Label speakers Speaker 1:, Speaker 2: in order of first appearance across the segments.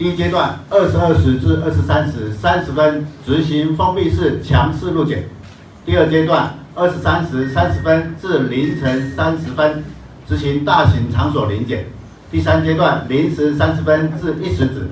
Speaker 1: 第一阶段22时至23时30分执行封闭式强制路检。第二阶段23时30分至凌晨30分执行大型场所临检。第三阶段0时30分至1时止，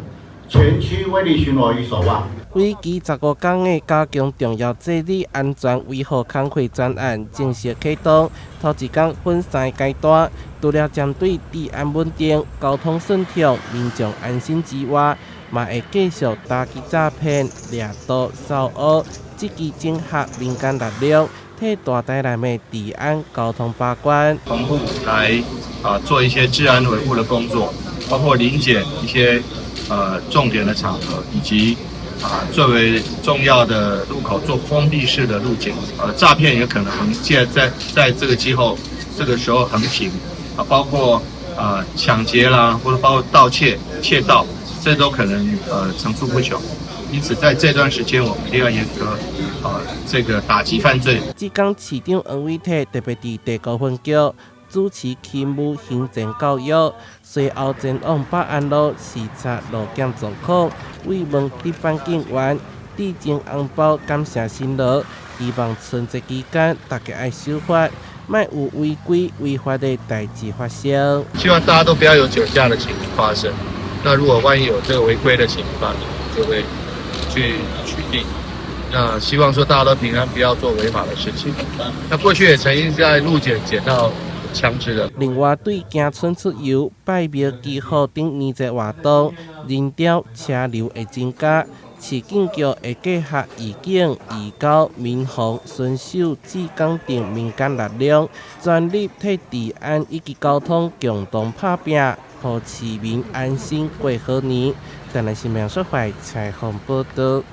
Speaker 1: 全区威力巡逻与守望。
Speaker 2: 为期15天的加强重要祭礼安全维护工会专案正式启动，头一天分3阶段，除了针对治安稳定、交通顺畅、民众安心之外，嘛会继续打击诈骗、掠夺、扫恶，积极整合民间力量，替大台南的治安交通把关。
Speaker 3: 同步来做一些治安维护的工作，包括临检一些重点的场合，以及最为重要的路口做封闭式的路检。诈骗也可能在这个这个时候横行，包括抢劫啦，或者包括盗窃、窃盗，这都可能层出不穷。因此，在这段时间，我们一定要严格这个打击犯罪。
Speaker 2: 这天，市长黄伟綽特别伫第9分局主持勤务行政教育，随后前往北安路视察路检状况，慰问值班警员，致敬红包，感谢辛劳。希望春节期间大家爱守法，莫有违规违法的代志发生。
Speaker 3: 希望大家都不要有酒驾的情形发生。那如果万一有这个违规的情况发生，就会去取缔。那希望说大家都平安，不要做违法的事情。那过去也曾经在路检捡到枪支的。
Speaker 2: 另外，对行春出游、拜庙祈福等年节活动，人潮车流会增加。市警局会结合义警、义交、民防、巡守、志工等民间力量，全力替治安以及交通共同打拼，让市民安心过好年。台南新闻社会采访报道。